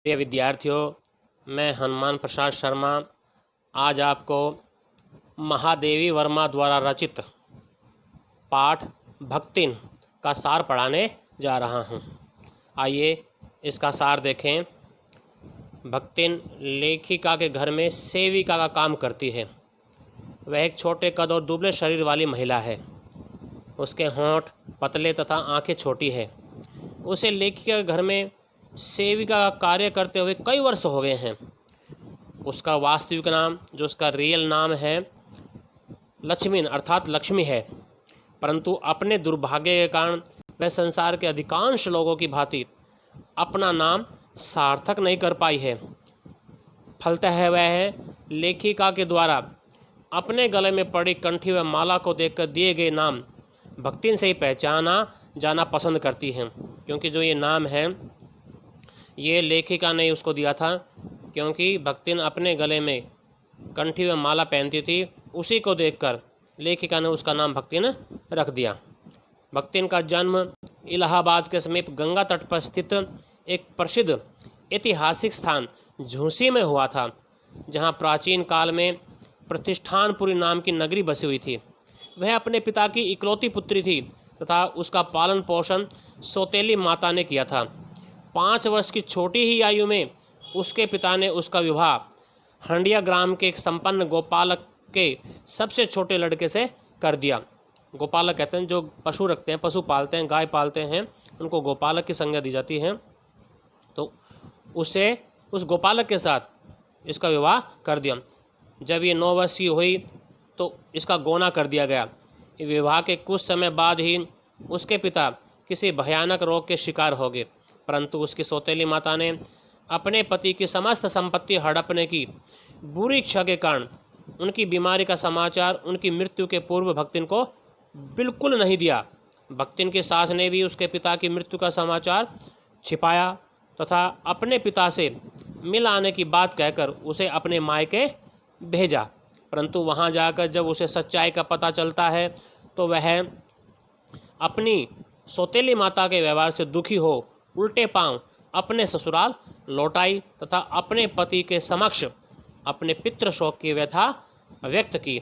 प्रिय विद्यार्थियों, मैं हनुमान प्रसाद शर्मा आज आपको महादेवी वर्मा द्वारा रचित पाठ भक्तिन का सार पढ़ाने जा रहा हूँ। आइए इसका सार देखें। भक्तिन लेखिका के घर में सेविका का काम करती है। वह एक छोटे कद और दुबले शरीर वाली महिला है। उसके होंठ पतले तथा आंखें छोटी है। उसे लेखिका के घर में सेविका का कार्य करते हुए कई वर्ष हो गए हैं। उसका वास्तविक नाम, जो उसका रियल नाम है, लक्ष्मीन अर्थात लक्ष्मी है, परंतु अपने दुर्भाग्य के कारण वह संसार के अधिकांश लोगों की भांति अपना नाम सार्थक नहीं कर पाई है। फलतः वह लेखिका के द्वारा अपने गले में पड़ी कंठी व माला को देखकर दिए गए नाम भक्तिन से ही पहचाना जाना पसंद करती हैं, क्योंकि जो ये नाम है ये लेखिका ने उसको दिया था, क्योंकि भक्तिन अपने गले में कंठी व माला पहनती थी। उसी को देखकर लेखिका ने उसका नाम भक्तिन रख दिया। भक्तिन का जन्म इलाहाबाद के समीप गंगा तट पर स्थित एक प्रसिद्ध ऐतिहासिक स्थान झूसी में हुआ था, जहां प्राचीन काल में प्रतिष्ठानपुरी नाम की नगरी बसी हुई थी। वह अपने पिता की इकलौती पुत्री थी तथा उसका पालन पोषण सौतेली माता ने किया था। 5 वर्ष की छोटी ही आयु में उसके पिता ने उसका विवाह हंडिया ग्राम के एक संपन्न गोपालक के सबसे छोटे लड़के से कर दिया। गोपालक कहते हैं जो पशु रखते हैं, पशु पालते हैं, गाय पालते हैं, उनको गोपालक की संज्ञा दी जाती है। तो उस गोपालक के साथ इसका विवाह कर दिया। जब ये 9 वर्ष की हुई तो इसका गोना कर दिया गया। विवाह के कुछ समय बाद ही उसके पिता किसी भयानक रोग के शिकार हो गए, परंतु उसकी सौतेली माता ने अपने पति की समस्त संपत्ति हड़पने की बुरी इच्छा के कारण उनकी बीमारी का समाचार उनकी मृत्यु के पूर्व भक्तिन को बिल्कुल नहीं दिया। भक्तिन की सास ने भी उसके पिता की मृत्यु का समाचार छिपाया तथा अपने पिता से मिल आने की बात कहकर उसे अपने मायके भेजा, परंतु वहां जाकर जब उसे सच्चाई का पता चलता है तो वह अपनी सौतेली माता के व्यवहार से दुखी हो उल्टे पांव अपने ससुराल लौट आई तथा अपने पति के समक्ष अपने पितृ शोक की व्यथा व्यक्त की।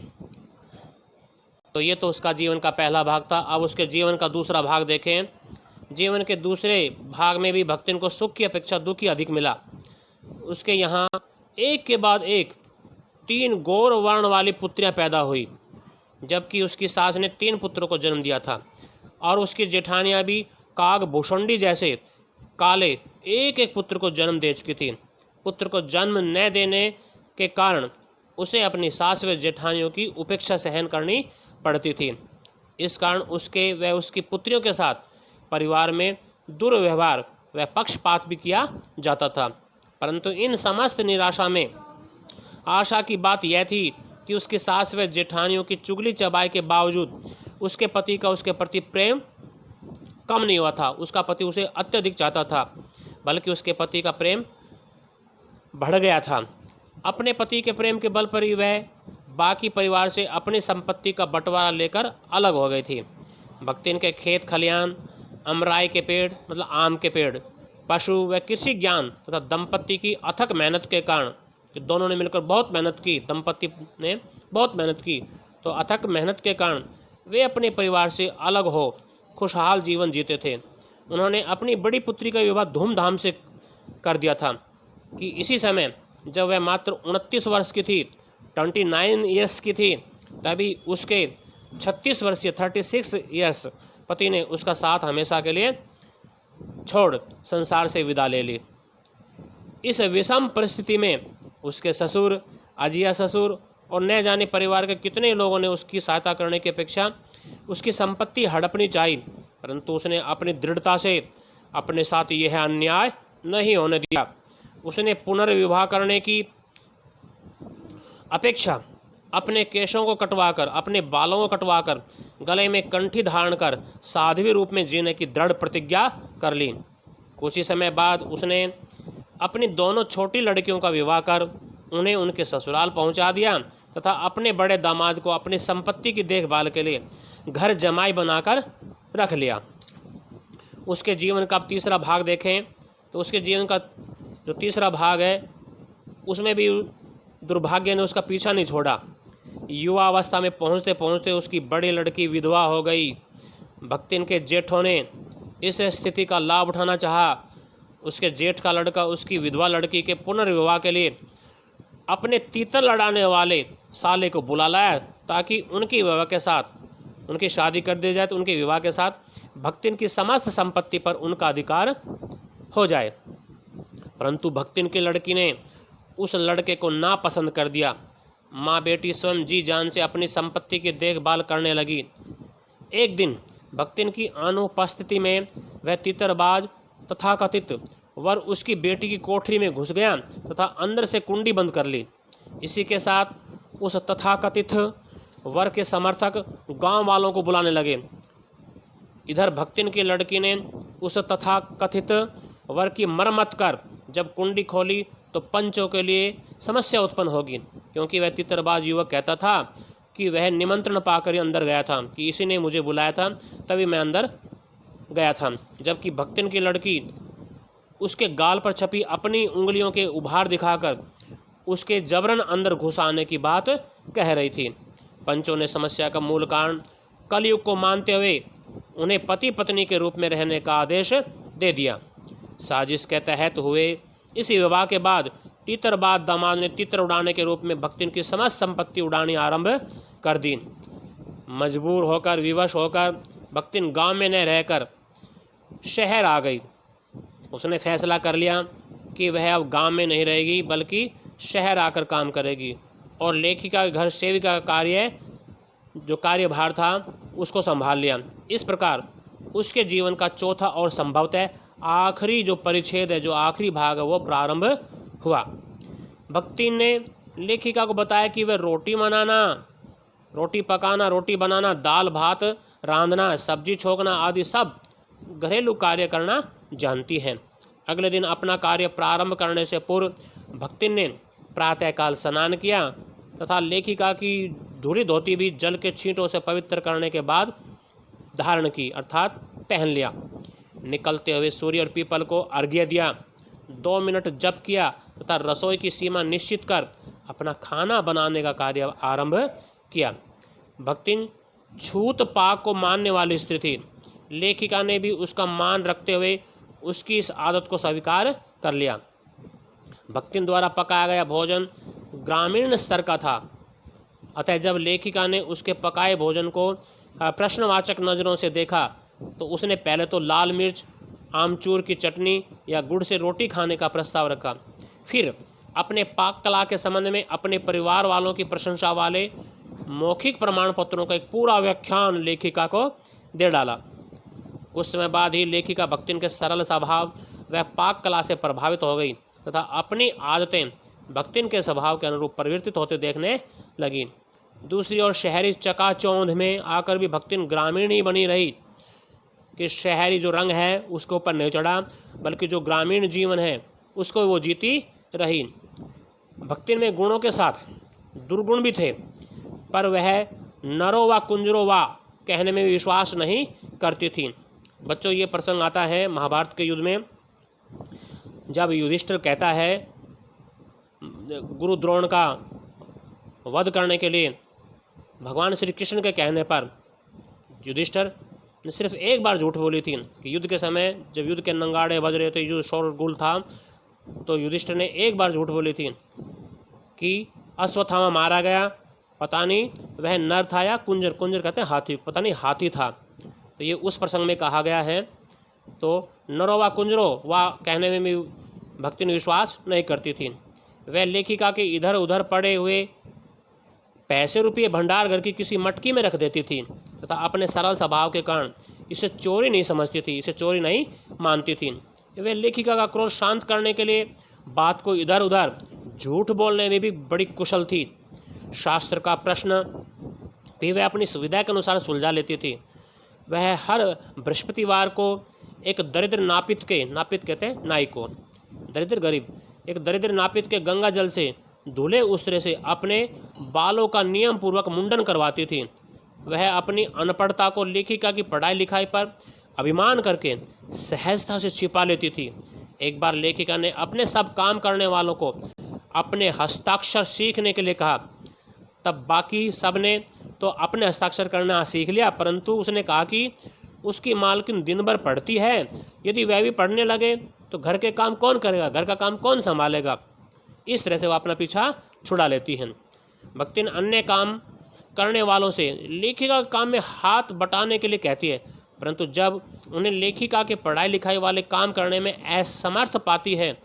तो ये तो उसका जीवन का पहला भाग था। अब उसके जीवन का दूसरा भाग देखें। जीवन के दूसरे भाग में भी भक्तिन को सुख की अपेक्षा दुख ही अधिक मिला। उसके यहाँ एक के बाद एक 3 गौर वर्ण वाली पुत्रियां पैदा हुई, जबकि उसकी सास ने 3 पुत्रों को जन्म दिया था, और उसकी जेठानियां भी काग भूषुंडी जैसे काले एक एक पुत्र को जन्म दे चुकी थी। पुत्र को जन्म न देने के कारण उसे अपनी सास व जेठानियों की उपेक्षा सहन करनी पड़ती थी। इस कारण उसकी पुत्रियों के साथ परिवार में दुर्व्यवहार व पक्षपात भी किया जाता था। परंतु इन समस्त निराशा में आशा की बात यह थी कि उसकी सास व जेठानियों की चुगली चबाई के बावजूद उसके पति का उसके प्रति प्रेम कम नहीं हुआ था। उसका पति उसे अत्यधिक चाहता था, बल्कि उसके पति का प्रेम बढ़ गया था। अपने पति के प्रेम के बल पर ही वह बाकी परिवार से अपनी संपत्ति का बंटवारा लेकर अलग हो गई थी। भक्तिन के खेत खलियान, अमराई के पेड़ मतलब आम के पेड़, पशु व कृषि ज्ञान तथा दंपत्ति की अथक मेहनत के कारण, दोनों ने मिलकर बहुत मेहनत की, दंपत्ति ने बहुत मेहनत की, तो अथक मेहनत के कारण वे अपने परिवार से अलग हो खुशहाल जीवन जीते थे। उन्होंने अपनी बड़ी पुत्री का विवाह धूमधाम से कर दिया था कि इसी समय जब वह मात्र 29 वर्ष की थी, 29 ईयर्स की थी, तभी उसके 36 वर्षीय 36 ईयर्स पति ने उसका साथ हमेशा के लिए छोड़ संसार से विदा ले ली। इस विषम परिस्थिति में उसके ससुर, अजिया ससुर और न जाने परिवार के कितने लोगों ने उसकी सहायता करने की अपेक्षा उसकी संपत्ति हड़पनी चाहिए, परंतु उसने अपनी दृढ़ता से अपने साथ यह अन्याय नहीं होने दिया। उसने पुनर्विवाह करने की अपेक्षा अपने केशों को कटवाकर, अपने बालों को कटवाकर, गले में कंठी धारण कर साध्वी रूप में जीने की दृढ़ प्रतिज्ञा कर ली। कुछ ही समय बाद उसने अपनी दोनों छोटी लड़कियों का विवाह कर उन्हें उनके ससुराल पहुंचा दिया तथा अपने बड़े दामाद को अपनी संपत्ति की देखभाल के लिए घर जमाई बनाकर रख लिया। उसके जीवन का तीसरा भाग देखें तो उसके जीवन का जो तीसरा भाग है उसमें भी दुर्भाग्य ने उसका पीछा नहीं छोड़ा। युवा अवस्था में पहुँचते पहुँचते उसकी बड़ी लड़की विधवा हो गई। भक्तिन के जेठों ने इस स्थिति का लाभ उठाना चाहा। उसके जेठ का लड़का उसकी विधवा लड़की के पुनर्विवाह के लिए अपने तीतर लड़ाने वाले साले को बुला लाया ताकि उनकी विवाह के साथ उनकी शादी कर दी जाए, तो उनके विवाह के साथ भक्तिन की समस्त संपत्ति पर उनका अधिकार हो जाए। परंतु भक्तिन की लड़की ने उस लड़के को नापसंद कर दिया। माँ बेटी स्वयं जी जान से अपनी संपत्ति की देखभाल करने लगी। एक दिन भक्तिन की अनुपस्थिति में वह तीतरबाज तथाकथित वर उसकी बेटी की कोठरी में घुस गया तथा अंदर से कुंडी बंद कर ली। इसी के साथ उस तथाकथित वर के समर्थक गांव वालों को बुलाने लगे। इधर भक्तिन की लड़की ने उस तथाकथित वर की मरम्मत कर जब कुंडी खोली तो पंचों के लिए समस्या उत्पन्न होगी, क्योंकि वह तीतरबाज युवक कहता था कि वह निमंत्रण पाकर ही अंदर गया था, कि इसी ने मुझे बुलाया था तभी मैं अंदर गया था। जबकि भक्तिन की लड़की उसके गाल पर छपी अपनी उंगलियों के उभार दिखाकर उसके जबरन अंदर घुस आने की बात कह रही थी। पंचों ने समस्या का मूल कारण कलयुग को मानते हुए उन्हें पति पत्नी के रूप में रहने का आदेश दे दिया। साजिश के तहत हुए इसी विवाह के बाद तीतरबाज दामाद ने तीतर उड़ाने के रूप में भक्तिन की समस्त संपत्ति उड़ानी आरंभ कर दी। मजबूर होकर विवश होकर भक्तिन गांव में न रहकर शहर आ गई। उसने फैसला कर लिया कि वह अब गांव में नहीं रहेगी बल्कि शहर आकर काम करेगी और लेखिका के घर सेविका का कार्य जो कार्यभार था उसको संभाल लिया। इस प्रकार उसके जीवन का चौथा और संभवतः आखिरी जो परिच्छेद है, जो आखिरी भाग है, वो प्रारंभ हुआ। भक्तिन ने लेखिका को बताया कि वह रोटी पकाना, रोटी बनाना, दाल भात रांधना, सब्जी छोकना आदि सब घरेलू कार्य करना जानती है। अगले दिन अपना कार्य प्रारंभ करने से पूर्व भक्तिन ने प्रातःकाल स्नान किया तथा लेखिका की धूली धोती भी जल के छींटों से पवित्र करने के बाद धारण की, अर्थात पहन लिया। निकलते हुए सूर्य और पीपल को अर्घ्य दिया, 2 मिनट जप किया तथा रसोई की सीमा निश्चित कर अपना खाना बनाने का कार्य आरंभ किया। भक्तिन छूत पाक को मानने वाली स्त्री थी। लेखिका ने भी उसका मान रखते हुए उसकी इस आदत को स्वीकार कर लिया। भक्तिन द्वारा पकाया गया भोजन ग्रामीण स्तर का था, अतः जब लेखिका ने उसके पकाए भोजन को प्रश्नवाचक नज़रों से देखा तो उसने पहले तो लाल मिर्च, आमचूर की चटनी या गुड़ से रोटी खाने का प्रस्ताव रखा। फिर अपने पाक कला के संबंध में अपने परिवार वालों की प्रशंसा वाले मौखिक प्रमाण पत्रों का एक पूरा व्याख्यान लेखिका को दे डाला। कुछ समय बाद ही लेखिका भक्तिन के सरल स्वभाव व पाक कला से प्रभावित हो गई तथा अपनी आदतें भक्तिन के स्वभाव के अनुरूप परिवर्तित होते देखने लगी। दूसरी ओर शहरी चकाचौंध में आकर भी भक्तिन ग्रामीण ही बनी रही, कि शहरी जो रंग है उसके ऊपर नहीं चढ़ा बल्कि जो ग्रामीण जीवन है उसको वो जीती रही। भक्तिन में गुणों के साथ दुर्गुण भी थे, पर वह नरो व कुंजरो वा कहने में विश्वास नहीं करती थी। बच्चों, ये प्रसंग आता है महाभारत के युद्ध में, जब युधिष्ठिर कहता है गुरु द्रोण का वध करने के लिए भगवान श्री कृष्ण के कहने पर युधिष्ठिर ने सिर्फ एक बार झूठ बोली थी कि युद्ध के समय जब युद्ध के नंगाड़े बज रहे थे, युद्ध शोरगुल था, तो युधिष्ठिर ने एक बार झूठ बोली थी कि अश्वत्थामा मारा गया, पता नहीं वह नर था या कुंजर, कुंजर कहते हैं हाथी, पता नहीं हाथी था। तो ये उस प्रसंग में कहा गया है। तो नरो व कुंजरो व कहने में भी भक्ति ने विश्वास नहीं करती थी। वह लेखिका के इधर उधर पड़े हुए पैसे रुपये भंडार घर की किसी मटकी में रख देती थी तथा अपने सरल स्वभाव के कारण इसे चोरी नहीं समझती थी, इसे चोरी नहीं मानती थी। वह लेखिका का क्रोध शांत करने के लिए बात को इधर उधर झूठ बोलने में भी बड़ी कुशल थी। शास्त्र का प्रश्न भी वह अपनी सुविधा के अनुसार सुलझा लेती थी। वह हर बृहस्पतिवार को एक दरिद्र नापित कहते हैं नाई को, दरिद्र गरीब, एक दरिद्र नापित के गंगा जल से धुले उस्तरे से अपने बालों का नियम पूर्वक मुंडन करवाती थी। वह अपनी अनपढ़ता को लेखिका की पढ़ाई लिखाई पर अभिमान करके सहजता से छिपा लेती थी। एक बार लेखिका ने अपने सब काम करने वालों को अपने हस्ताक्षर सीखने के लिए कहा। तब बाकी सब ने तो अपने हस्ताक्षर करना सीख लिया, परंतु उसने कहा कि उसकी मालकिन दिन भर पढ़ती है, यदि वह भी पढ़ने लगे तो घर के काम कौन करेगा, घर का काम कौन संभालेगा। इस तरह से वह अपना पीछा छुड़ा लेती हैं। भक्तिन अन्य काम करने वालों से लेखिका के काम में हाथ बटाने के लिए कहती है, परंतु जब उन्हें लेखिका के पढ़ाई लिखाई वाले काम करने में असमर्थ पाती है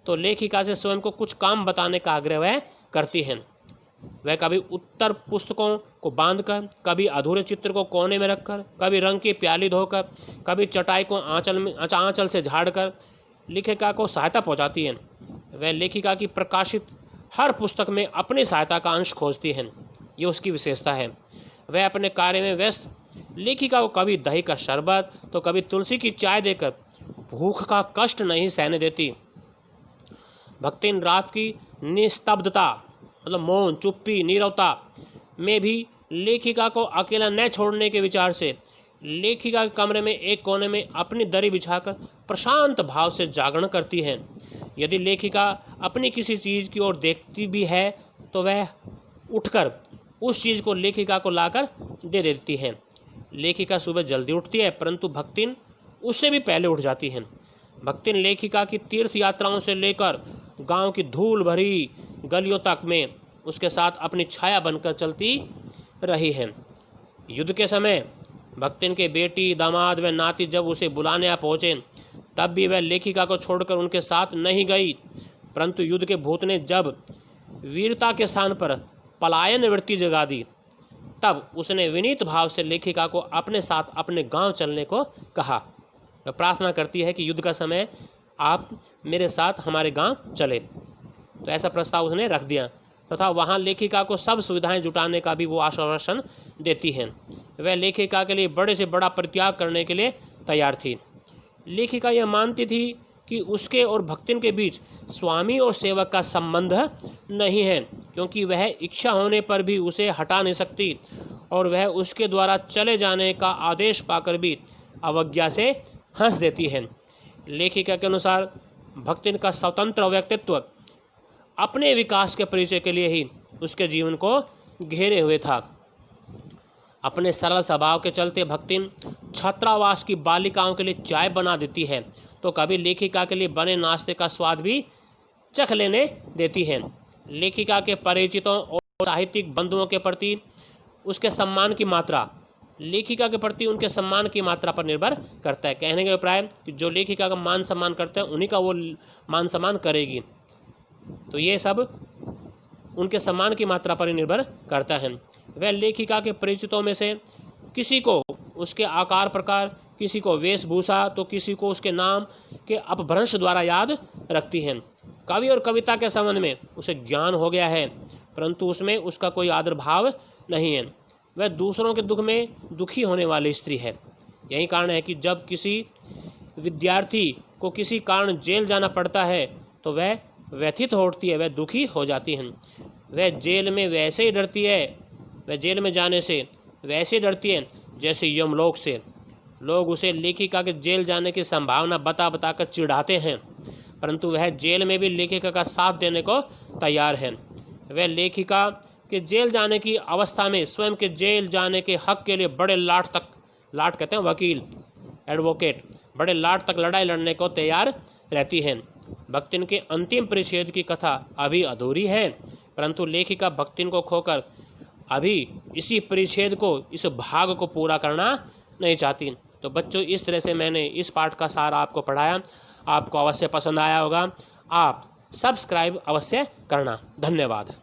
तो लेखिका से स्वयं को कुछ काम बताने का आग्रह वह करती हैं। वह कभी उत्तर पुस्तकों को बांधकर, कभी अधूरे चित्र को कोने में रखकर, कभी रंग की प्याली धोकर, कभी चटाई को आंचल से झाड़कर लेखिका को सहायता पहुंचाती हैं। वह लेखिका की प्रकाशित हर पुस्तक में अपनी सहायता का अंश खोजती हैं। ये उसकी विशेषता है। वह अपने कार्य में व्यस्त लेखिका को कभी दही का शरबत तो कभी तुलसी की चाय देकर भूख का कष्ट नहीं सहने देती। भक्तिन रात की निस्तब्धता, मतलब मौन, चुप्पी, नीरवता में भी लेखिका को अकेला न छोड़ने के विचार से लेखिका के कमरे में एक कोने में अपनी दरी बिछाकर प्रशांत भाव से जागरण करती है। यदि लेखिका अपनी किसी चीज़ की ओर देखती भी है तो वह उठकर उस चीज़ को लेखिका को लाकर दे देती है। लेखिका सुबह जल्दी उठती है, परंतु भक्तिन उससे भी पहले उठ जाती हैं। भक्तिन लेखिका की तीर्थ यात्राओं से लेकर गांव की धूल भरी गलियों तक में उसके साथ अपनी छाया बनकर चलती रही है। युद्ध के समय भक्तिन के बेटी, दामाद व नाती जब उसे बुलाने आ पहुँचे तब भी वह लेखिका को छोड़कर उनके साथ नहीं गई, परंतु युद्ध के भूत ने जब वीरता के स्थान पर पलायन वृत्ति जगा दी तब उसने विनीत भाव से लेखिका को अपने साथ अपने गांव चलने को कहा। वह प्रार्थना करती है कि युद्ध का समय आप मेरे साथ हमारे गांव चले। तो ऐसा प्रस्ताव उसने रख दिया तथा वहां लेखिका को सब सुविधाएं जुटाने का भी वो आश्वासन देती हैं। वह लेखिका के लिए बड़े से बड़ा परित्याग करने के लिए तैयार थी। लेखिका यह मानती थी कि उसके और भक्तिन के बीच स्वामी और सेवक का संबंध नहीं है, क्योंकि वह इच्छा होने पर भी उसे हटा नहीं सकती और वह उसके द्वारा चले जाने का आदेश पाकर भी अवज्ञा से हंस देती है। लेखिका के अनुसार भक्तिन का स्वतंत्र व्यक्तित्व अपने विकास के परिचय के लिए ही उसके जीवन को घेरे हुए था। अपने सरल स्वभाव के चलते भक्तिन छात्रावास की बालिकाओं के लिए चाय बना देती है तो कभी लेखिका के लिए बने नाश्ते का स्वाद भी चख लेने देती है। लेखिका के परिचितों और साहित्यिक बंधुओं के प्रति उसके सम्मान की मात्रा लेखिका के प्रति उनके सम्मान की मात्रा पर निर्भर करता है। कहने का अभिप्राय कि जो लेखिका का मान सम्मान करते हैं उन्हीं का वो मान सम्मान करेगी। तो ये सब उनके सम्मान की मात्रा पर ही निर्भर करता है। वह लेखिका के परिचितों में से किसी को उसके आकार प्रकार, किसी को वेशभूषा तो किसी को उसके नाम के अपभ्रंश द्वारा याद रखती हैं। कवि और कविता के संबंध में उसे ज्ञान हो गया है, परंतु उसमें उसका कोई आदर भाव नहीं है। वह दूसरों के दुख में दुखी होने वाली स्त्री है। यही कारण है कि जब किसी विद्यार्थी को किसी कारण जेल जाना पड़ता है तो वह व्यथित होती है, वह दुखी हो जाती हैं। वह जेल में वैसे ही डरती है, वह जेल में जाने से वैसे डरती है जैसे यमलोक से। लोग उसे लेखिका के जेल जाने की संभावना बता बताकर चिढ़ाते हैं, परंतु वह जेल में भी लेखिका का साथ देने को तैयार है। वह लेखिका के जेल जाने की अवस्था में स्वयं के जेल जाने के हक के लिए बड़े लाट कहते हैं वकील, एडवोकेट, बड़े लाट तक लड़ाई लड़ने को तैयार रहती हैं। भक्तिन के अंतिम परिच्छेद की कथा अभी अधूरी है, परंतु लेखिका भक्तिन को खोकर अभी इसी परिच्छेद को, इस भाग को पूरा करना नहीं चाहती। तो बच्चों, इस तरह से मैंने इस पाठ का सार आपको पढ़ाया। आपको अवश्य पसंद आया होगा। आप सब्सक्राइब अवश्य करना। धन्यवाद।